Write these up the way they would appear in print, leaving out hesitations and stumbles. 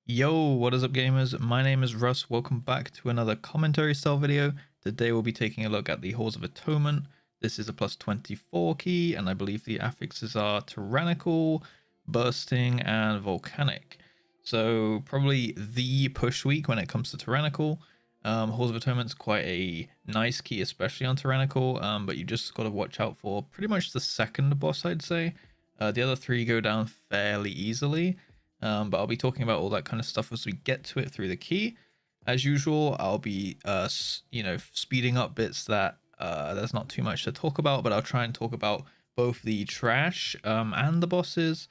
Yo, what is up gamers? My name is Russ. Welcome back to another commentary style video. Today we'll be taking a look at the Halls of Atonement. This is a plus 24 key, and I believe the affixes are Tyrannical, Bursting, and Volcanic. So probably the push week when it comes to Tyrannical. Halls of Atonement is quite a nice key, especially on Tyrannical, but you just got to watch out for pretty much the second boss, I'd say. The other three go down fairly easily. But I'll be talking about all that kind of stuff as we get to it through the key. As usual, I'll be, speeding up bits that there's not too much to talk about, but I'll try and talk about both the trash and the bosses.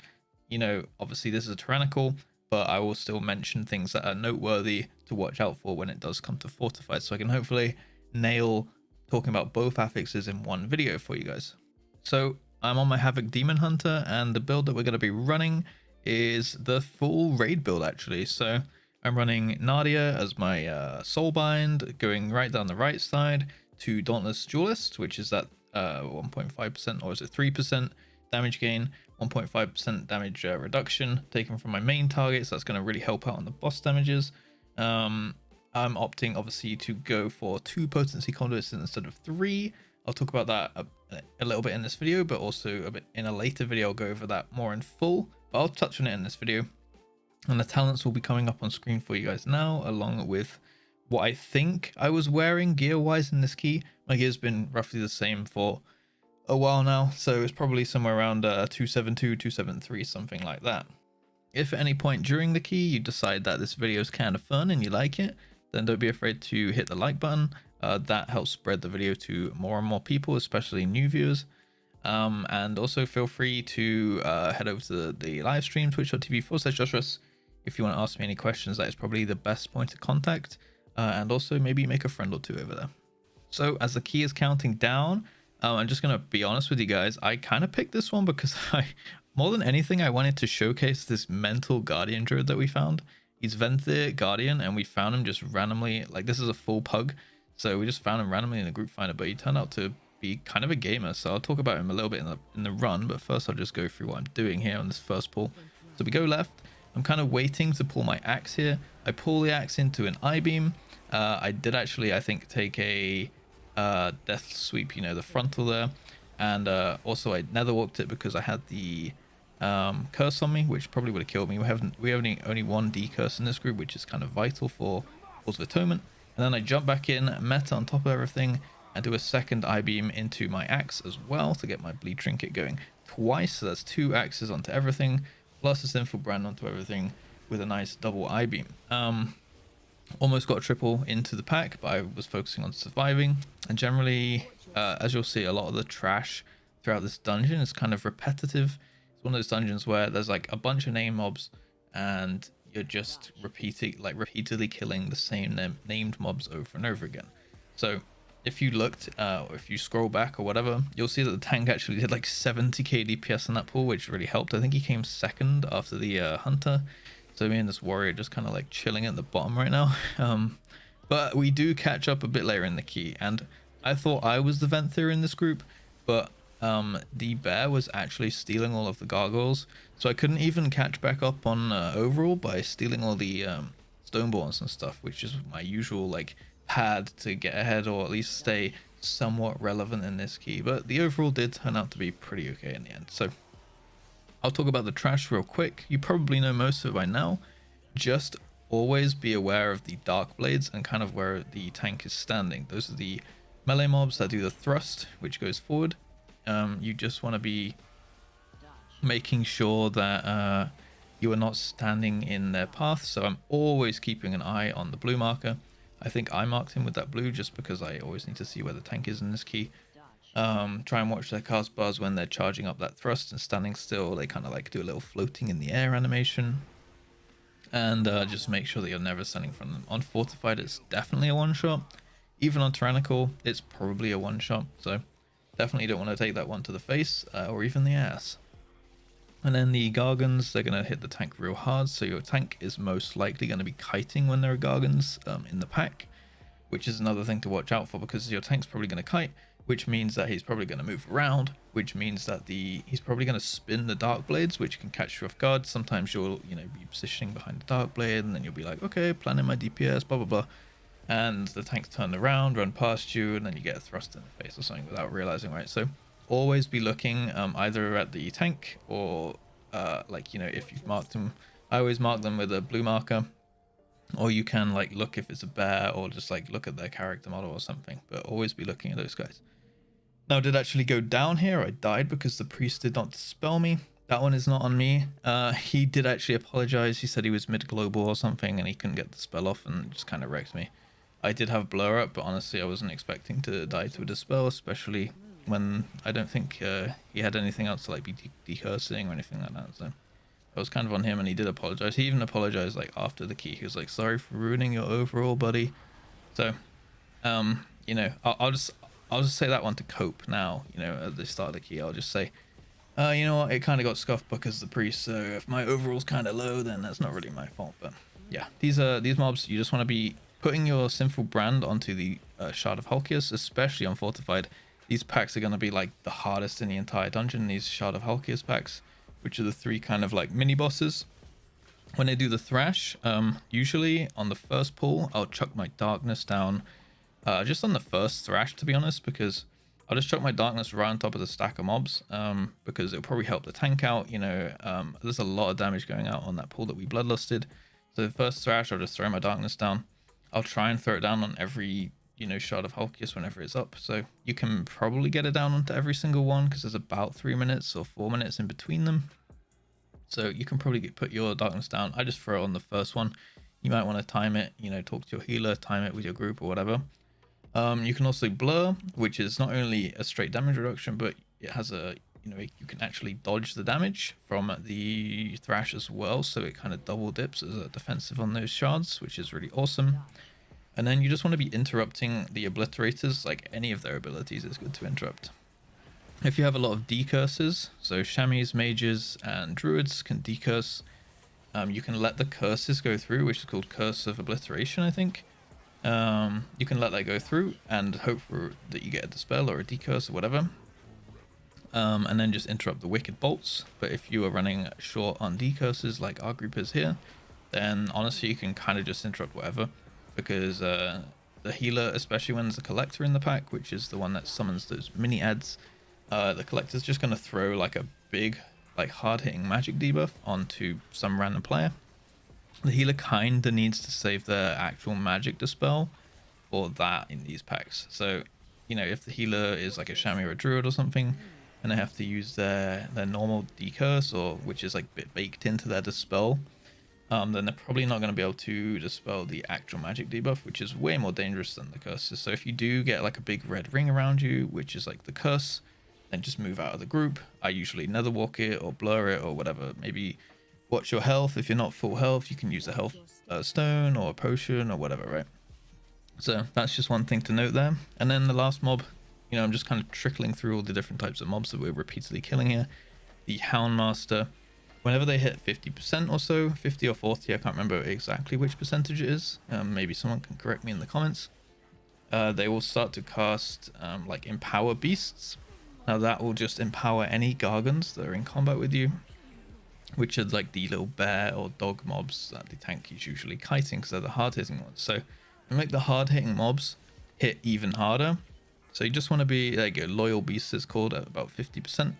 Obviously this is a Tyrannical, but I will still mention things that are noteworthy to watch out for when it does come to Fortified, so I can hopefully nail talking about both affixes in one video for you guys. So I'm on my Havoc Demon Hunter, and the build that we're going to be running is the full raid build actually. So I'm running Nadia as my soulbind, going right down the right side to Dauntless Duelist, which is that 1.5% or is it 3% damage gain, 1.5% damage reduction taken from my main target, so that's going to really help out on the boss damages. I'm opting obviously to go for 2 potency conduits instead of 3. I'll talk about that a little bit in this video, but also a bit in a later video. I'll go over that more in full, but I'll touch on it in this video. And the talents will be coming up on screen for you guys now, along with what I think I was wearing gear wise in this key. My gear's been roughly the same for a while now, so it's probably somewhere around 272, 273, something like that. If at any point during the key you decide that this video is kind of fun and you like it, then don't be afraid to hit the like button. That helps spread the video to more and more people, especially new viewers. And also feel free to head over to the live stream, twitch.tv/JustRuss, if you want to ask me any questions. That is probably the best point of contact. And also maybe make a friend or two over there. So as the key is counting down, I'm just going to be honest with you guys. I kind of picked this one because more than anything, I wanted to showcase this mental guardian druid that we found. He's Venthyr Guardian, and we found him just randomly. Like, this is a full pug. So we just found him randomly in the group finder, but he turned out to be kind of a gamer. So I'll talk about him a little bit in the run, but first I'll just go through what I'm doing here on this first pull. So we go left. I'm kind of waiting to pull my axe here. I pull the axe into an I-beam. I did actually, I think, take a death sweep, the frontal there. And also I nether walked it because I had the curse on me, which probably would have killed me. We have only one D curse in this group, which is kind of vital for Halls of Atonement. And then I jump back in, meta on top of everything, and do a second I-beam into my axe as well to get my bleed trinket going twice. So that's 2 axes onto everything, plus a sinful brand onto everything with a nice double I-beam. Almost got a triple into the pack, but I was focusing on surviving. And generally, as you'll see, a lot of the trash throughout this dungeon is kind of repetitive. It's one of those dungeons where there's like a bunch of name mobs, and you're just repeatedly killing the same named mobs over and over again. So if you looked, or if you scroll back or whatever, you'll see that the tank actually did like 70k DPS in that pool, which really helped. I think he came second after the hunter. So me and this warrior just kind of like chilling at the bottom right now. But we do catch up a bit later in the key, and I thought I was the Venthyr in this group, but the bear was actually stealing all of the gargoyles, so I couldn't even catch back up on overall by stealing all the stoneborns and stuff, which is my usual like pad to get ahead or at least stay somewhat relevant in this key. But the overall did turn out to be pretty okay in the end. So I'll talk about the trash real quick. You probably know most of it by now. Just always be aware of the dark blades and kind of where the tank is standing. Those are the melee mobs that do the thrust, which goes forward. You just want to be making sure that you are not standing in their path. So I'm always keeping an eye on the blue marker. I think I marked him with that blue just because I always need to see where the tank is in this key. Try and watch their cast bars when they're charging up that thrust and standing still. They kind of like do a little floating in the air animation. And just make sure that you're never standing in front of them. On Fortified, it's definitely a one-shot. Even on Tyrannical, it's probably a one-shot. So definitely don't want to take that one to the face or even the ass. And then the Gargans, they're going to hit the tank real hard. So your tank is most likely going to be kiting when there are Gargans in the pack, which is another thing to watch out for, because your tank's probably going to kite. which means that he's probably going to move around, which means that he's probably going to spin the dark blades, which can catch you off guard. Sometimes you'll, you know, be positioning behind the dark blade, and then you'll be like, okay, planning my DPS, blah blah blah, and the tanks turn around, run past you, and then you get a thrust in the face or something without realizing, right? So always be looking either at the tank or like, you know, if you've marked them, I always mark them with a blue marker, or you can like look if it's a bear, or just like look at their character model or something, but always be looking at those guys. Now, did actually go down here. I died because the priest did not dispel me. That one is not on me. He did actually apologize. He said he was mid-global or something and he couldn't get the spell off and just kind of wrecked me. I did have blur up, but honestly I wasn't expecting to die to a dispel, especially when I don't think he had anything else to like be decursing or anything like that. So I was kind of on him, and he did apologize. He even apologized like after the key. He was like, sorry for ruining your overall, buddy. So you know, I'll just say that one to cope now. You know, at the start of the key, I'll just say, you know what, it kind of got scuffed because of the priest, so if my overall's kind of low, then that's not really my fault. But yeah, these mobs, you just want to be putting your sinful brand onto the Shard of Halkias, especially on Fortified. These packs are going to be like the hardest in the entire dungeon, these Shard of Halkias packs, which are the 3 kind of like mini bosses. When I do the thrash, usually on the first pull, I'll chuck my darkness down just on the first thrash, to be honest, because I'll just chuck my darkness right on top of the stack of mobs, because it'll probably help the tank out. You know, there's a lot of damage going out on that pull that we bloodlusted. So the first thrash, I'll just throw my darkness down. I'll try and throw it down on every, you know, Shard of Halkias whenever it's up. So you can probably get it down onto every single one, because there's about 3 minutes or 4 minutes in between them. So you can probably put your darkness down. I just throw it on the first one. You might want to time it, you know, talk to your healer, time it with your group or whatever. You can also blur, which is not only a straight damage reduction, but it has a, you know, you can actually dodge the damage from the thrash as well. So it kind of double dips as a defensive on those shards, which is really awesome. And then you just want to be interrupting the obliterators. Like any of their abilities is good to interrupt. If you have a lot of decurses, so chamois, mages, and druids can decurse, you can let the curses go through, which is called Curse of Obliteration, I think. You can let that go through and hope for that you get a dispel or a decurse or whatever, and then just interrupt the wicked bolts. But if you are running short on decurses like our group is here, then honestly you can kind of just interrupt whatever, because the healer, especially when there's a collector in the pack, which is the one that summons those mini ads, the collector's just going to throw like a big, like hard-hitting magic debuff onto some random player. The healer kinda needs to save their actual magic dispel for that in these packs. So, you know, if the healer is like a chamois or a druid or something, and they have to use their normal decurse, or which is like baked into their dispel, then they're probably not going to be able to dispel the actual magic debuff, which is way more dangerous than the curses. So if you do get like a big red ring around you, which is like the curse, then just move out of the group. I usually nether walk it or blur it or whatever. Maybe watch your health. If you're not full health, you can use a health stone or a potion or whatever, right? So that's just one thing to note there. And then the last mob, you know, I'm just kind of trickling through all the different types of mobs that we're repeatedly killing here. The Houndmaster, whenever they hit 50% or so, 50 or 40, I can't remember exactly which percentage it is. Maybe someone can correct me in the comments. They will start to cast like Empower Beasts. Now that will just empower any Gargons that are in combat with you, which are like the little bear or dog mobs that the tank is usually kiting, because they're the hard-hitting ones. So to make the hard-hitting mobs hit even harder, so you just want to be like a loyal beast is called at about 50%.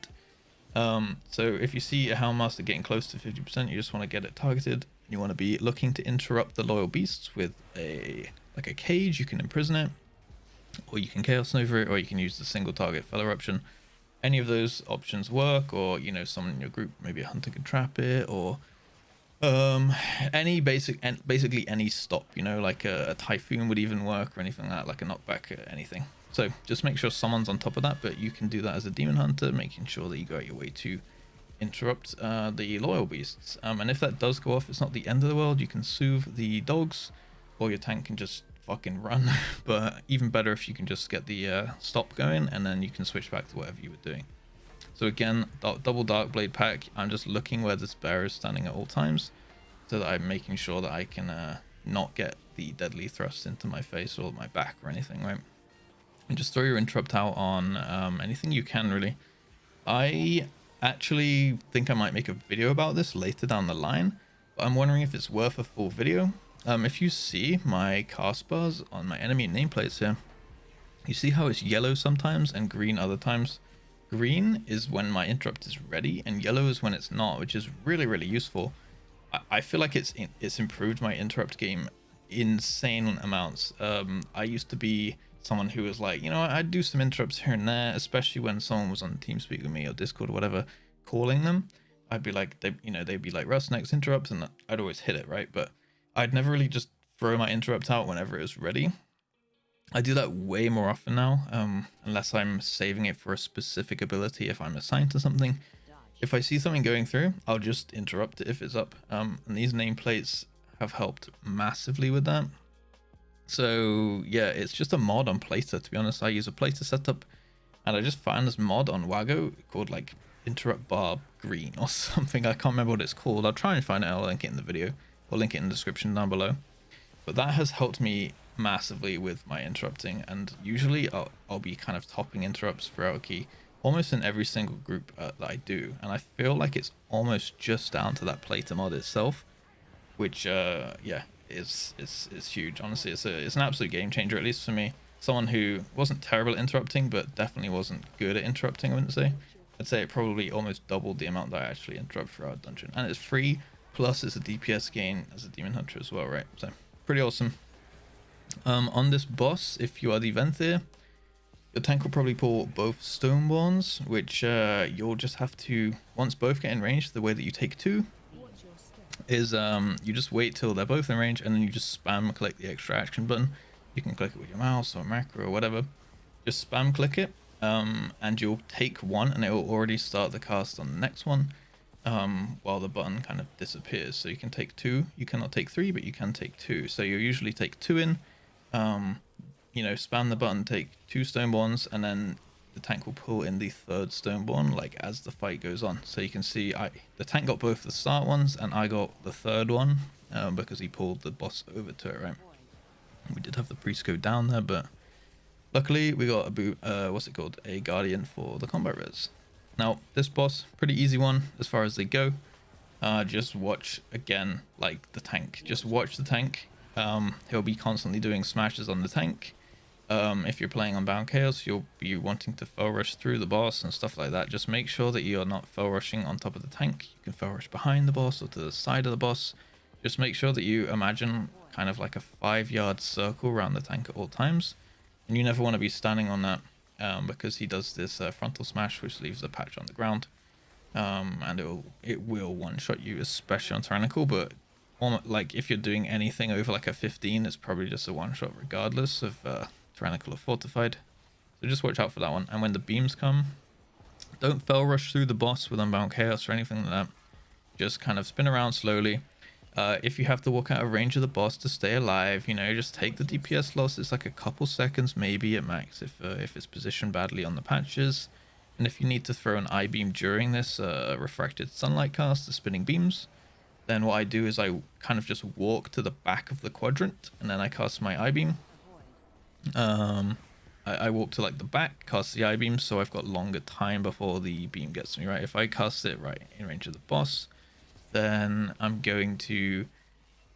So if you see a Houndmaster getting close to 50%, you just want to get it targeted. You want to be looking to interrupt the loyal beasts with a cage. You can imprison it, or you can Chaos Nova it, or you can use the single target Fel Eruption. Any of those options work, or, you know, someone in your group, maybe a hunter can trap it, or basically any stop, you know, like a Typhoon would even work, or anything like that, like a knockback or anything. So just make sure someone's on top of that, but you can do that as a demon hunter, making sure that you go out your way to interrupt the loyal beasts. And if that does go off, it's not the end of the world. You can soothe the dogs, or your tank can just fucking run. But even better if you can just get the stop going, and then you can switch back to whatever you were doing. So again, double dark blade pack. I'm just looking where this bear is standing at all times, so that I'm making sure that I can not get the deadly thrust into my face or my back or anything, right? and just throw your interrupt out on anything you can, really. I actually think I might make a video about this later down the line, but I'm wondering if it's worth a full video. If you see my cast bars on my enemy nameplates here, you see how it's yellow sometimes and green other times. Green is when my interrupt is ready, and yellow is when it's not, which is really, really useful. I feel like it's improved my interrupt game insane amounts. I used to be someone who was like, you know, I'd do some interrupts here and there, especially when someone was on TeamSpeak with me or Discord or whatever, calling them. I'd be like, they'd be like, Russ, next interrupt, and I'd always hit it, right? But I'd never really just throw my interrupt out whenever it was ready. I do that way more often now, unless I'm saving it for a specific ability if I'm assigned to something. If I see something going through, I'll just interrupt it if it's up. And these nameplates have helped massively with that. So yeah, it's just a mod on Plater, to be honest. I use a Plater setup, and I just found this mod on Wago called like interrupt bar green or something. I can't remember what it's called. I'll try and find it. I'll link it in the video or link it in the description down below. But that has helped me massively with my interrupting, and usually I'll be kind of topping interrupts throughout a key almost in every single group that I do, and I feel like it's almost just down to that Plater mod itself, which yeah, is huge. Honestly, it's an absolute game changer, at least for me. Someone who wasn't terrible at interrupting, but definitely wasn't good at interrupting, I wouldn't say. I'd say it probably almost doubled the amount that I actually interrupt throughout a dungeon, and it's free, plus it's a DPS gain as a demon hunter as well, right? So pretty awesome. On this boss, if you are the Venthyr, your tank will probably pull both Stoneborns, which you'll just have to, once both get in range, the way that you take two is you just wait till they're both in range, and then you just spam click the extra action button. You can click it with your mouse or macro or whatever. Just spam click it, and you'll take one, and it will already start the cast on the next one, while the button kind of disappears. So you can take two. You cannot take three, but you can take two. So you'll usually take two in. You know, spam the button, take two Stoneborns, and then the tank will pull in the third Stoneborn, like, as the fight goes on. So you can see the tank got both the start ones, and I got the third one, because he pulled the boss over to it, right? We did have the priest go down there, but luckily we got what's it called? A guardian for the combat res. Now, this boss, pretty easy one as far as they go. Just watch, again, like the tank. Just watch the tank. He'll be constantly doing smashes on the tank. If you're playing on Bound Chaos, you'll be wanting to fell rush through the boss and stuff like that. Just make sure that you're not fell rushing on top of the tank. You can fell rush behind the boss or to the side of the boss. Just make sure that you imagine kind of like a 5-yard circle around the tank at all times. And you never want to be standing on that, because he does this frontal smash, which leaves a patch on the ground. And it will one-shot you, especially on Tyrannical, but like if you're doing anything over like a 15, it's probably just a one-shot regardless of Tyrannical or Fortified. So just watch out for that one. And when the beams come, don't fell rush through the boss with Unbound Chaos or anything like that. Just kind of spin around slowly. If you have to walk out of range of the boss to stay alive, you know, just take the DPS loss. It's like a couple seconds maybe at max if it's positioned badly on the patches. And if you need to throw an I-beam during this refracted sunlight cast, the spinning beams, then what I do is I kind of just walk to the back of the quadrant, and then I cast my I-beam. I walk to like the back, cast the I-beam, so I've got longer time before the beam gets me, right? If I cast it right in range of the boss, then I'm going to,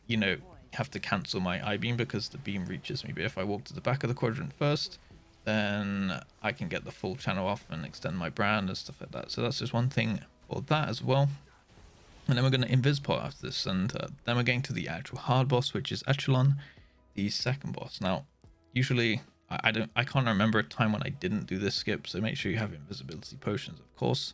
you know, have to cancel my I-beam because the beam reaches me. But if I walk to the back of the quadrant first, then I can get the full channel off and extend my brand and stuff like that. So that's just one thing for that as well. And then we're going to invis pot after this, and then we're going to the actual hard boss, which is Echelon, the second boss. Now, usually I can't remember a time when I didn't do this skip, so make sure you have invisibility potions, of course.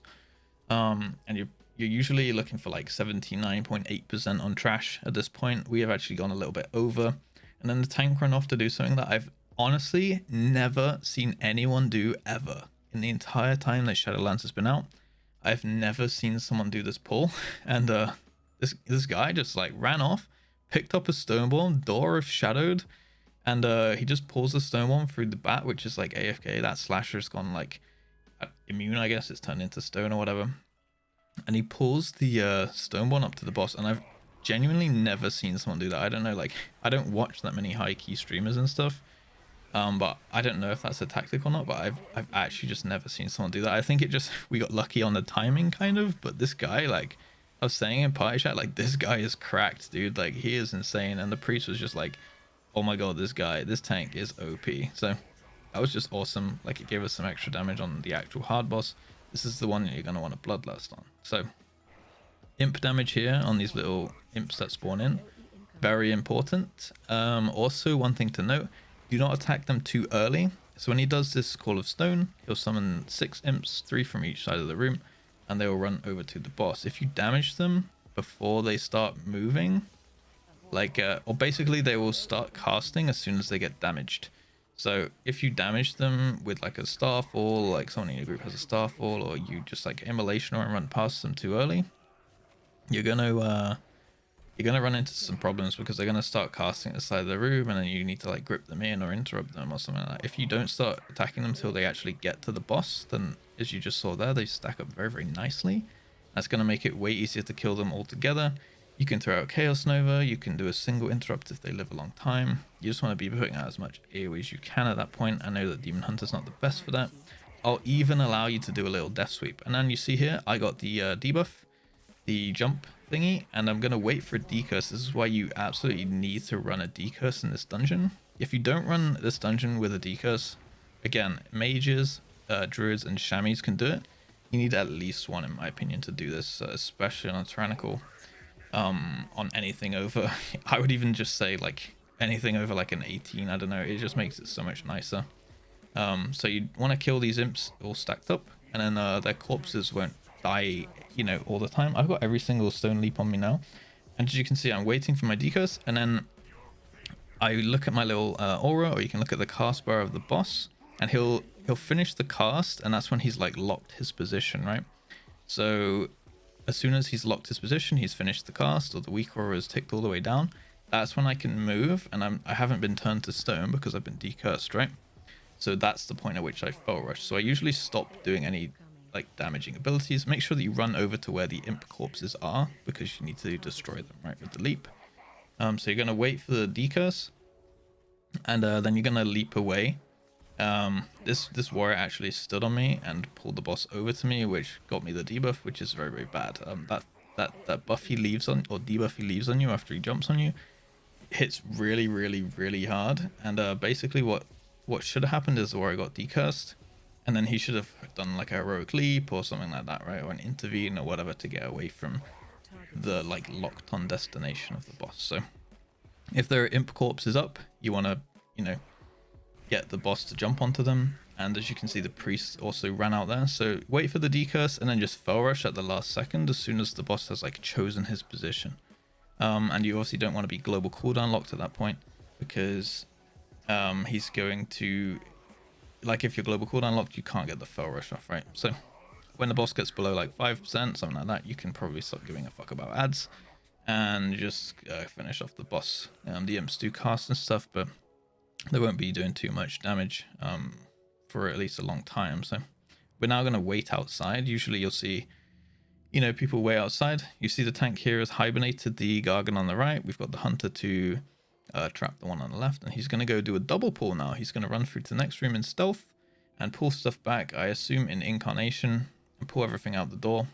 And you're usually looking for like 79.8% on trash at this point. We have actually gone a little bit over, and then the tank run off to do something that I've honestly never seen anyone do ever in the entire time that Shadowlands has been out. I've never seen someone do this pull, and this guy just like ran off, picked up a Stoneborn, door of shadowed, and he just pulls the Stoneborn through the bat, which is like AFK. That slasher's gone like immune, I guess. It's turned into stone or whatever, and he pulls the Stoneborn up to the boss, and I've genuinely never seen someone do that. I don't know, like I don't watch that many high key streamers and stuff, But I don't know if that's a tactic or not, but I've actually just never seen someone do that. I think it just, we got lucky on the timing kind of, but this guy, like I was saying in party chat, like this guy is cracked, dude. Like he is insane. And the priest was just like, oh my god, this tank is OP. So that was just awesome. Like it gave us some extra damage on the actual hard boss. This is the one that you're going to want to bloodlust on. So imp damage here on these little imps that spawn in, very important. Also, one thing to note, do not attack them too early. So when he does this Call of Stone, he'll summon 6 imps, 3 from each side of the room, and they will run over to the boss. If you damage them before they start moving, like or basically they will start casting as soon as they get damaged. So if you damage them with like a starfall, like someone in your group has a starfall, or you just like immolation or run past them too early, you're gonna run into some problems, because they're gonna start casting at the side of the room, and then you need to like grip them in or interrupt them or something like that. If you don't start attacking them till they actually get to the boss, then as you just saw there, they stack up very, very nicely. That's gonna make it way easier to kill them all together. You can throw out Chaos Nova, you can do a single interrupt if they live a long time. You just want to be putting out as much AoE as you can at that point. I know that Demon Hunter's not the best for that. I'll even allow you to do a little death sweep. And then you see here, I got the debuff, the jump thingy, and I'm going to wait for a decurse. This is why you absolutely need to run a decurse in this dungeon. If you don't run this dungeon with a decurse, again, mages, druids, and chamois can do it. You need at least one, in my opinion, to do this, especially on a Tyrannical. On anything over, I would even just say like anything over like an 18, I don't know, it just makes it so much nicer. So you want to kill these imps all stacked up, and then their corpses won't die, you know, all the time. I've got every single stone leap on me now, and as you can see, I'm waiting for my decurse, and then I look at my little aura, or you can look at the cast bar of the boss, and he'll finish the cast, and that's when he's like locked his position, right? So as soon as he's locked his position, he's finished the cast, or the weak aura is ticked all the way down, that's when I can move, and I haven't been turned to stone because I've been decursed, right? So that's the point at which I fell rush. So I usually stop doing any like damaging abilities. Make sure that you run over to where the imp corpses are, because you need to destroy them, right, with the leap. So you're going to wait for the decurse, and then you're going to leap away. This warrior actually stood on me and pulled the boss over to me, which got me the debuff, which is very, very bad. That buff he leaves on, or debuff he leaves on you after he jumps on you, hits really, really, really hard. And basically what should have happened is the warrior got decursed, and then he should have done like a heroic leap or something like that, right, or an intervene or whatever to get away from the like locked on destination of the boss. So if there are imp corpses up, you want to, you know, get the boss to jump onto them. And as you can see, the priest also ran out there, so wait for the decurse and then just fell rush at the last second as soon as the boss has like chosen his position. And you obviously don't want to be global cooldown locked at that point, because he's going to, like, if you're global cooldown locked, you can't get the fell rush off, right? So when the boss gets below like 5%, something like that, you can probably stop giving a fuck about ads and just finish off the boss. The imps do cast and stuff, but they won't be doing too much damage for at least a long time. So we're now going to wait outside. Usually you'll see, you know, people wait outside. You see the tank here has hibernated the Gargan on the right. We've got the hunter to trap the one on the left, and he's going to go do a double pull now. He's going to run through to the next room in stealth and pull stuff back, I assume in incarnation, and pull everything out the door.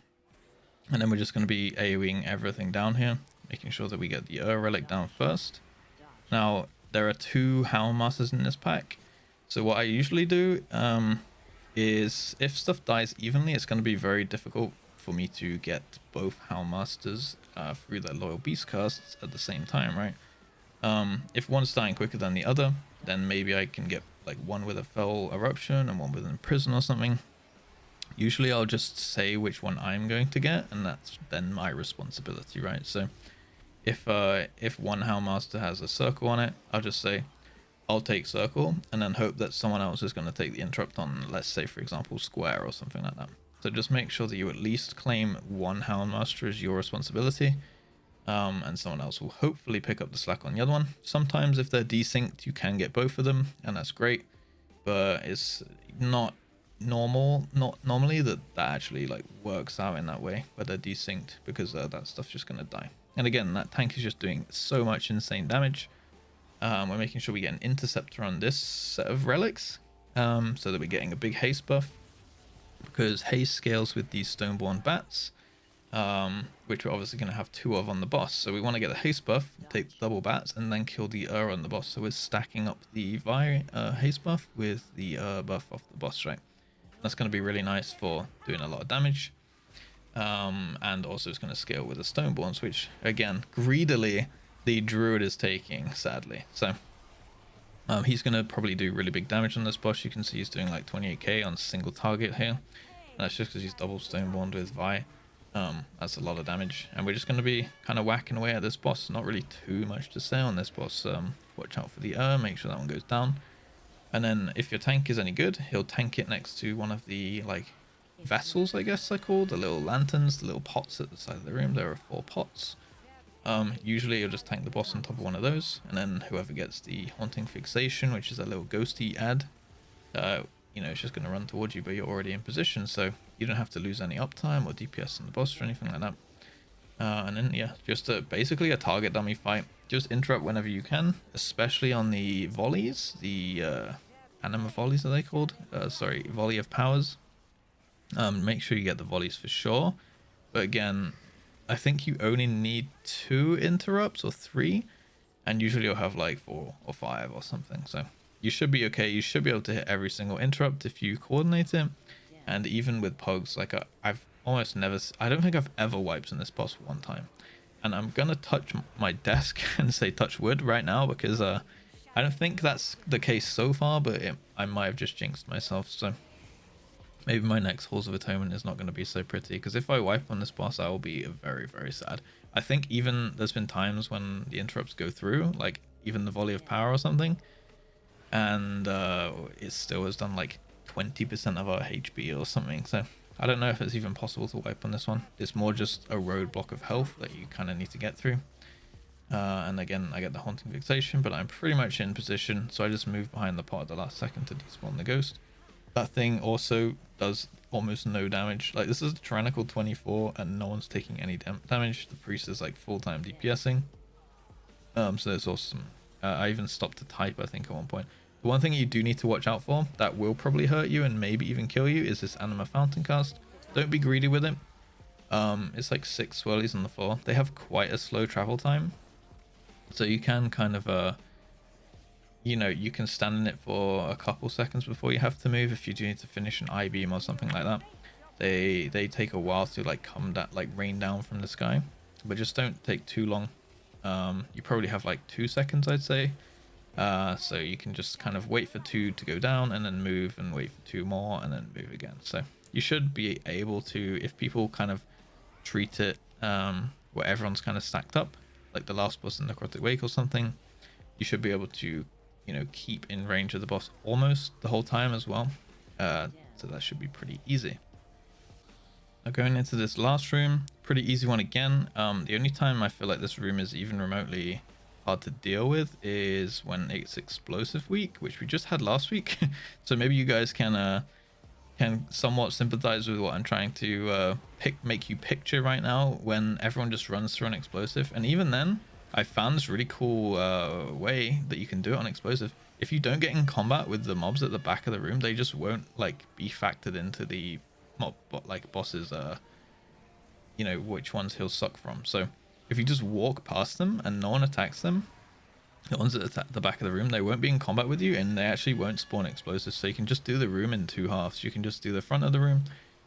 And then we're just going to be AoEing everything down here, making sure that we get the relic down first. Now there are 2 Houndmasters in this pack, so what I usually do is if stuff dies evenly, it's going to be very difficult for me to get both Houndmasters through their loyal beast casts at the same time, right? If one's dying quicker than the other, then maybe I can get like one with a fell eruption and one with an imprison or something. Usually I'll just say which one I'm going to get, and that's then my responsibility, right? So if one Houndmaster has a circle on it, I'll just say I'll take circle, and then hope that someone else is going to take the interrupt on, let's say for example square or something like that. So just make sure that you at least claim one Houndmaster as your responsibility, and someone else will hopefully pick up the slack on the other one. Sometimes if they're desynced, you can get both of them, and that's great, but it's not normally that actually like works out in that way where they're desynced, because that stuff's just going to die. And again, that tank is just doing so much insane damage. We're making sure we get an interceptor on this set of relics, so that we're getting a big haste buff, because haste scales with these stoneborn bats, which we're obviously going to have 2 of on the boss. So we want to get the haste buff, take the double bats, and then kill the on the boss. So we're stacking up the haste buff with the buff off the boss, right? That's going to be really nice for doing a lot of damage. And also it's going to scale with the stoneborns, which again, greedily, the druid is taking, sadly. So he's going to probably do really big damage on this boss. You can see he's doing like 28k on single target here. And that's just because he's double stoneborn with Vi. That's a lot of damage, and we're just going to be kind of whacking away at this boss. Not really too much to say on this boss. Watch out for the make sure that one goes down. And then if your tank is any good, he'll tank it next to one of the like vessels, I guess they're called, the little lanterns, the little pots at the side of the room. There are 4 pots. Usually you'll just tank the boss on top of one of those, and then whoever gets the haunting fixation, which is a little ghosty ad, you know, it's just going to run towards you, but you're already in position, so you don't have to lose any uptime or DPS on the boss or anything like that. And then yeah, just basically a target dummy fight. Just interrupt whenever you can, especially on the volleys, the anima volleys are they called? Sorry, volley of powers. Make sure you get the volleys for sure, but again, I think you only need 2 interrupts or 3, and usually you'll have like 4 or 5 or something, so you should be okay. You should be able to hit every single interrupt if you coordinate it. And even with pogs, like I've almost never, I don't think I've ever wiped on this boss 1 time. And I'm gonna touch my desk and say touch wood right now, because I don't think that's the case so far, but I might have just jinxed myself. So maybe my next Halls of Atonement is not going to be so pretty, because if I wipe on this boss, I will be very, very sad. I think even there's been times when the interrupts go through, like even the volley of power or something, and it still has done like 20% of our HP or something. So I don't know if it's even possible to wipe on this one. It's more just a roadblock of health that you kind of need to get through. And again, I get the haunting fixation, but I'm pretty much in position, so I just move behind the pot at the last second to despawn the ghost. That thing also does almost no damage. Like, this is a Tyrannical 24 and no one's taking any damage. The priest is like full-time DPSing. So it's awesome. I even stopped to type, I think, at one point. The one thing you do need to watch out for that will probably hurt you and maybe even kill you is this Anima Fountain cast. Don't be greedy with it. It's like 6 swirlies on the floor. They have quite a slow travel time, so you can kind of you know, you can stand in it for a couple seconds before you have to move if you do need to finish an I-beam or something like that. They take a while to like come down, like rain down from the sky, but just don't take too long. You probably have like 2 seconds, I'd say. So you can just kind of wait for 2 to go down and then move, and wait for 2 more and then move again. So you should be able to, if people kind of treat it where everyone's kind of stacked up, like the last boss in Necrotic Wake or something, you should be able to, you know, keep in range of the boss almost the whole time as well. So that should be pretty easy. Now going into this last room, pretty easy one again. The only time I feel like this room is even remotely hard to deal with is when it's explosive week, which we just had last week. So maybe you guys can somewhat sympathize with what I'm trying to make you picture right now, when everyone just runs through an explosive. And even then, I found this really cool way that you can do it on explosive. If you don't get in combat with the mobs at the back of the room, they just won't like be factored into the mob like bosses, you know, which ones he'll suck from. So if you just walk past them and no one attacks them, the ones that attack the back of the room, they won't be in combat with you, and they actually won't spawn explosives. So you can just do the room in 2 halves. You can just do the front of the room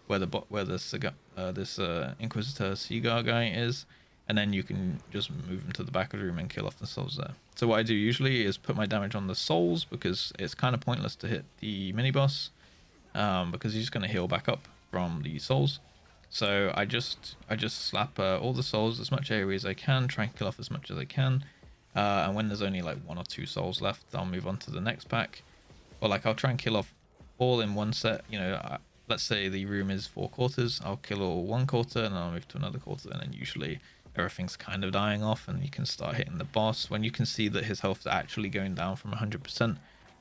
where this Inquisitor Cigar guy is, and then you can just move them to the back of the room and kill off the souls there. So what I do usually is put my damage on the souls, because it's kind of pointless to hit the mini boss, because he's just going to heal back up from the souls. So I just slap all the souls, as much area as I can, try and kill off as much as I can. And when there's only like 1 or 2 souls left, I'll move on to the next pack. Or like I'll try and kill off all in one set. You know, let's say the room is 4 quarters. I'll kill all 1 quarter and then I'll move to another quarter, and then usually everything's kind of dying off and you can start hitting the boss. When you can see that his health is actually going down from 100%, so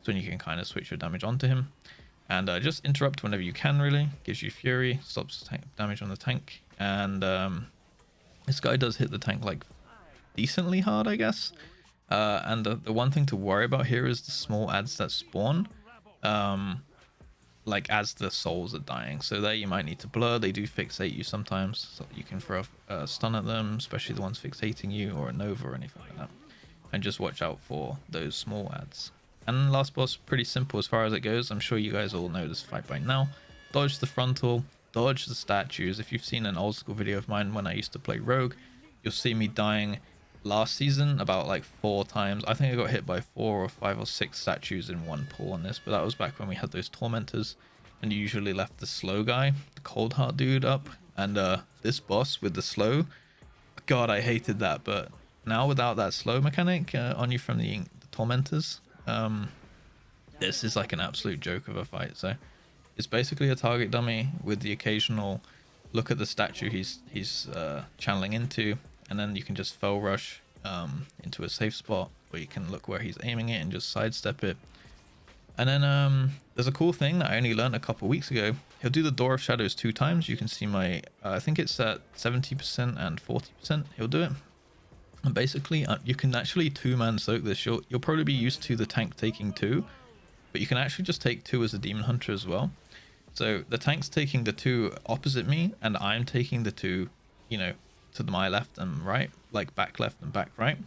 when you can kind of switch your damage onto him. And just interrupt whenever you can, really. Gives you fury, stops damage on the tank. And this guy does hit the tank like decently hard, I guess. And the one thing to worry about here is the small ads that spawn, like as the souls are dying. So there you might need to blur. They do fixate you sometimes, so you can throw a stun at them, especially the ones fixating you, or a nova or anything like that. And just watch out for those small ads. And last boss, pretty simple as far as it goes. I'm sure you guys all know this fight by now. Dodge the frontal, dodge the statues. If you've seen an old school video of mine when I used to play rogue, you'll see me dying last season about like 4 times. I think I got hit by 4 or 5 or 6 statues in one pull on this, but that was back when we had those tormentors and you usually left the slow guy, the cold heart dude, up. And this boss with the slow, god, I hated that. But now without that slow mechanic on you from the tormentors, this is like an absolute joke of a fight. So it's basically a target dummy with the occasional look at the statue he's channeling into, and then you can just fell rush into a safe spot, or you can look where he's aiming it and just sidestep it. And then there's a cool thing that I only learned a couple weeks ago. He'll do the Door of Shadows 2 times. You can see my I think it's at 70% and 40%. He'll do it. And basically you can actually 2-man soak this. You'll probably be used to the tank taking 2, but you can actually just take 2 as a demon hunter as well. So the tank's taking the 2 opposite me, and I'm taking the 2, you know, to my left and right, like back left and back right.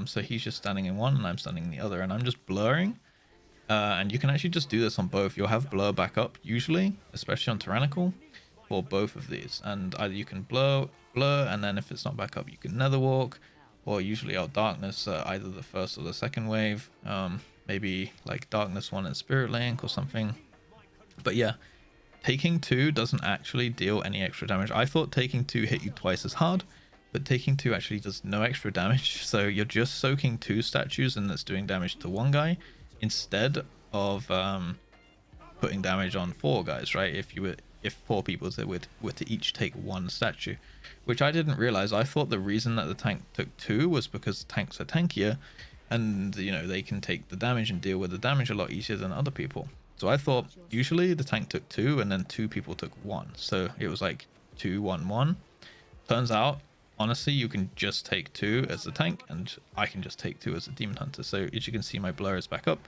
So he's just standing in one and I'm standing in the other, and I'm just blurring. And you can actually just do this on both. You'll have blur back up usually, especially on Tyrannical, for both of these. And either you can blur, and then if it's not back up, you can nether walk, or usually out darkness, either the first or the second wave. Maybe like darkness 1 and spirit link or something. But yeah, taking 2 doesn't actually deal any extra damage. I thought taking 2 hit you twice as hard, but taking 2 actually does no extra damage. So you're just soaking 2 statues and that's doing damage to 1 guy, instead of putting damage on 4 guys, right? If 4 people were to each take 1 statue, which I didn't realize. I thought the reason that the tank took 2 was because tanks are tankier, and you know, they can take the damage and deal with the damage a lot easier than other people. So I thought usually the tank took 2 and then 2 people took 1, so it was like 2 1 1. Turns out, honestly, you can just take 2 as the tank, and I can just take 2 as a demon hunter. So as you can see, my blur is back up.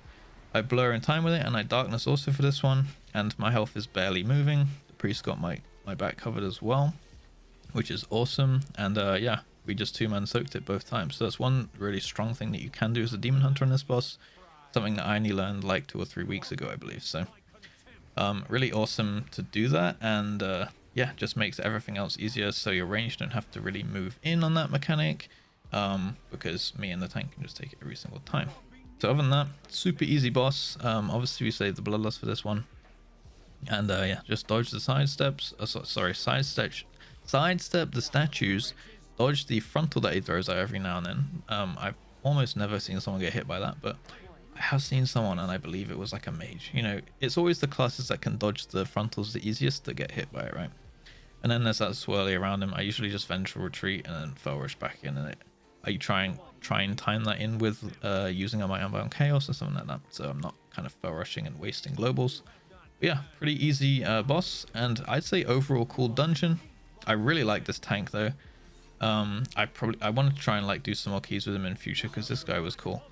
I blur in time with it, and I darkness also for this one, and my health is barely moving. The priest got my back covered as well, which is awesome. And yeah, we just 2-man soaked it both times. So that's one really strong thing that you can do as a demon hunter in this boss, something that I only learned like 2 or 3 weeks ago, I believe. So really awesome to do that. And yeah, just makes everything else easier, so your range don't have to really move in on that mechanic, because me and the tank can just take it every single time. So other than that, super easy boss. Obviously we saved the bloodlust for this one, and yeah, just dodge the sidestep the statues, dodge the frontal that he throws out every now and then. I've almost never seen someone get hit by that, but I have seen someone, and I believe it was like a mage. You know, it's always the classes that can dodge the frontals the easiest that get hit by it, right? And then there's that swirly around him. I usually just ventral retreat and then fell rush back in, and I try and time that in with using my Unbound Chaos or something like that, so I'm not kind of fell rushing and wasting globals. But yeah, pretty easy boss, and I'd say overall cool dungeon. I really like this tank though. I wanted to try and like do some more keys with him in future, because this guy was cool.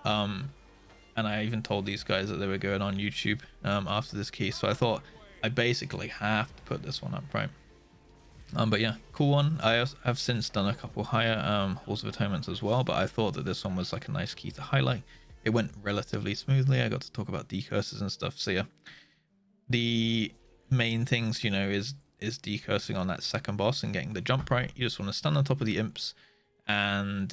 And I even told these guys that they were going on YouTube after this key, so I thought I basically have to put this one up, right? But yeah, cool one. I have since done a couple higher Halls of Atonements as well, but I thought that this one was like a nice key to highlight. It went relatively smoothly. I got to talk about decurses and stuff. So yeah, the main things, you know, is decursing on that second boss and getting the jump right. You just want to stand on top of the imps, and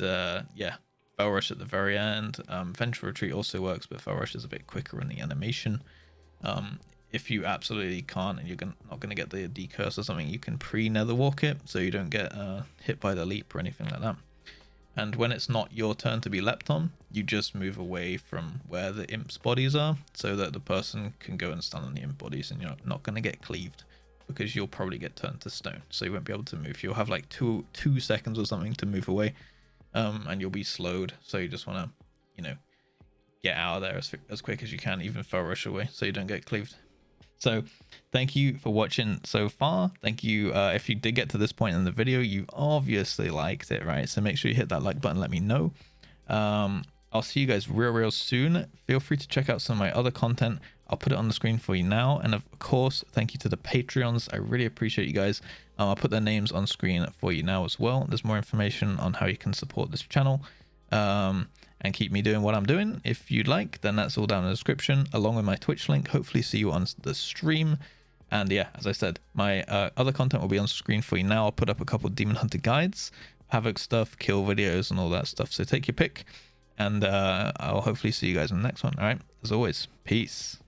yeah, fell rush at the very end. Ventral retreat also works, but fell rush is a bit quicker in the animation. If you absolutely can't, and you're not going to get the decurse or something, you can pre-nether walk it, so you don't get hit by the leap or anything like that. And when it's not your turn to be leapt on, you just move away from where the imps' bodies are, so that the person can go and stand on the imp bodies, and you're not going to get cleaved, because you'll probably get turned to stone, so you won't be able to move. You'll have like two seconds or something to move away, and you'll be slowed, so you just want to, you know, get out of there as quick as you can, even fell rush away, so you don't get cleaved. So thank you for watching so far. Thank you. If you did get to this point in the video, you obviously liked it, right? So make sure you hit that like button, let me know. I'll see you guys real soon. Feel free to check out some of my other content. I'll put it on the screen for you now. And of course, thank you to the Patreons. I really appreciate you guys. I'll put their names on screen for you now as well. There's more information on how you can support this channel and keep me doing what I'm doing. If you'd like, then that's all down in the description, along with my Twitch link. Hopefully see you on the stream. And yeah, as I said, my other content will be on screen for you now. I'll put up a couple of Demon Hunter guides, Havoc stuff, kill videos, and all that stuff. So take your pick. And I'll hopefully see you guys in the next one. All right. As always, peace.